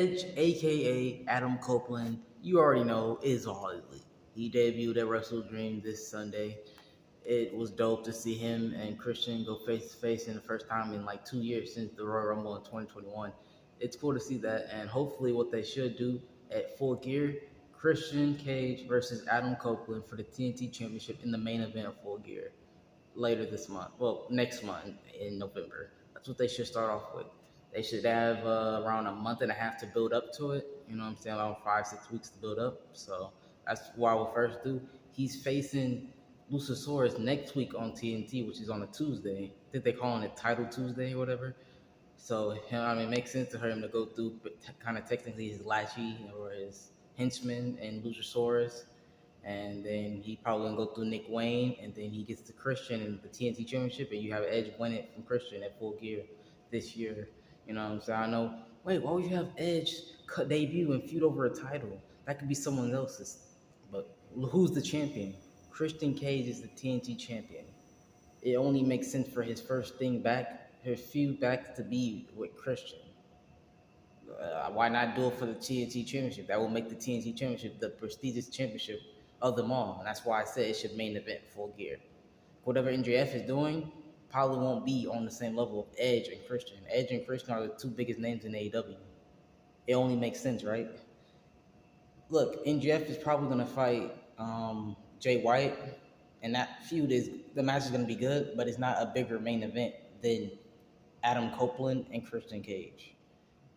Edge, aka Adam Copeland, you already know, is all elite. He debuted at Wrestle Dream this Sunday. It was dope to see him and Christian go face to face in the first time in like 2 years since the Royal Rumble in 2021. It's cool to see that, and hopefully, what they should do at Full Gear, Christian Cage versus Adam Copeland for the TNT Championship in the main event of Full Gear later this month. Well, next month in November. That's what they should start off with. They should have around a month and a half to build up to it. You know what I'm saying? Around 5, 6 weeks to build up. So that's what I will first do. He's facing Luchasaurus next week on TNT, which is on a Tuesday. I think they call it Title Tuesday or whatever. So I mean, it makes sense to him to go through kind of technically his Lachi or his henchman and Luchasaurus, and then he probably gonna go through Nick Wayne, and then he gets to Christian in the TNT Championship, and you have Edge win it from Christian at Full Gear this year. You know what I'm saying? I know. Wait, why would you have Edge cut debut and feud over a title? That could be someone else's. But who's the champion? Christian Cage is the TNT champion. It only makes sense for his first thing back, his feud back, to be with Christian. Why not do it for the TNT Championship? That will make the TNT Championship the prestigious championship of them all. And that's why I said it should main event Full Gear. Whatever MJF is doing probably won't be on the same level of Edge and Christian. Edge and Christian are the two biggest names in AEW. It only makes sense, right? Look, MJF is probably going to fight Jay White, and that feud the match is going to be good, but it's not a bigger main event than Adam Copeland and Christian Cage.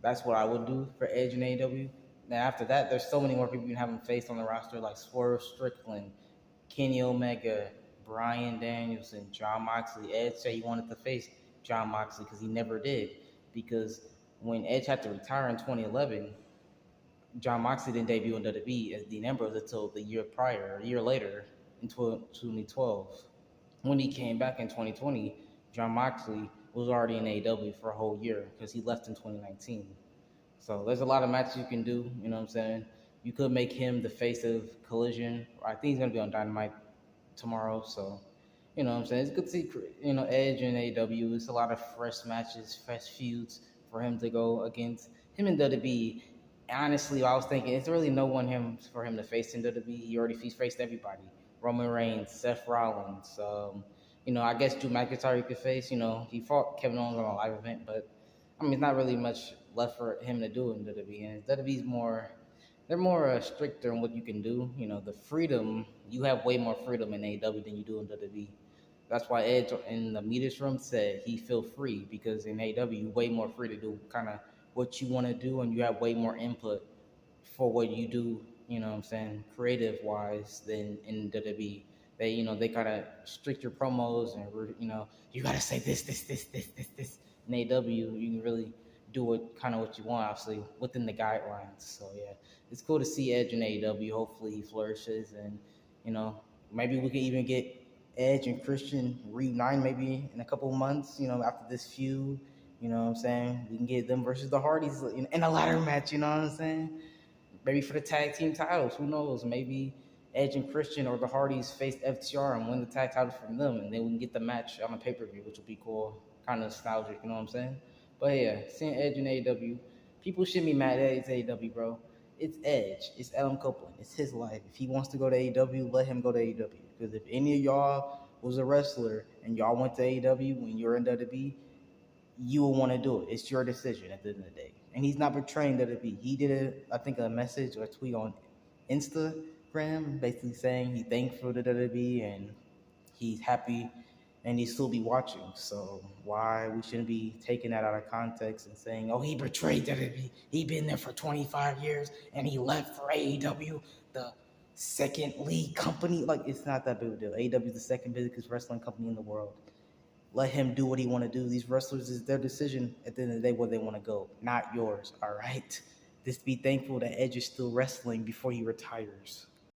That's what I would do for Edge and AEW. Then after that, there's so many more people you can have him face on the roster, like Swerve Strickland, Kenny Omega, Bryan Danielson, Jon Moxley. Edge said he wanted to face Jon Moxley because he never did. Because when Edge had to retire in 2011, Jon Moxley didn't debut in WWE as Dean Ambrose until the year prior, a year later, in 2012. When he came back in 2020, Jon Moxley was already in AEW for a whole year because he left in 2019. So there's a lot of matches you can do, you know what I'm saying? You could make him the face of Collision. I think he's going to be on Dynamite tomorrow, so, you know what I'm saying? It's good to see, Edge and AEW. It's a lot of fresh matches, fresh feuds for him to go against. Him and WWE, honestly, I was thinking, it's really no one for him to face in WWE. He's faced everybody. Roman Reigns, Seth Rollins, I guess Drew McIntyre he could face. He fought Kevin Owens on a live event, but I mean, it's not really much left for him to do in WWE. And WWE's they're more stricter on what you can do. The freedom, you have way more freedom in AEW than you do in WWE. That's why Edge in the media room said he feel free, because in AEW you're way more free to do kind of what you want to do, and you have way more input for what you do, creative wise, than in WWE. They kind of strict your promos, and you gotta say this. In AEW, you can really do what you want, obviously within the guidelines. So yeah, it's cool to see Edge in AEW. Hopefully he flourishes, and maybe we can even get Edge and Christian reunite maybe in a couple of months. After this feud, you know what I'm saying? We can get them versus the Hardys in a ladder match. You know what I'm saying? Maybe for the tag team titles. Who knows? Maybe Edge and Christian or the Hardys face FTR and win the tag titles from them, and then we can get the match on a pay-per-view, which will be cool. Kind of nostalgic, you know what I'm saying? But yeah, seeing Edge in AEW, people shouldn't be mad at it's AEW, bro. It's Edge. It's Adam Copeland. It's his life. If he wants to go to AEW, let him go to AEW. Because if any of y'all was a wrestler and y'all went to AEW when you're in WWE, you will want to do it. It's your decision at the end of the day. And he's not betraying WWE. He did, I think, a message or a tweet on Instagram basically saying he thankful to WWE and he's happy and he still be watching. So why we shouldn't be taking that out of context and saying, oh, he betrayed WWE. He been there for 25 years and he left for AEW, the second league company. Like, it's not that big of a deal. AEW is the second biggest wrestling company in the world. Let him do what he want to do. These wrestlers, is their decision at the end of the day where they want to go, not yours, all right? Just be thankful that Edge is still wrestling before he retires.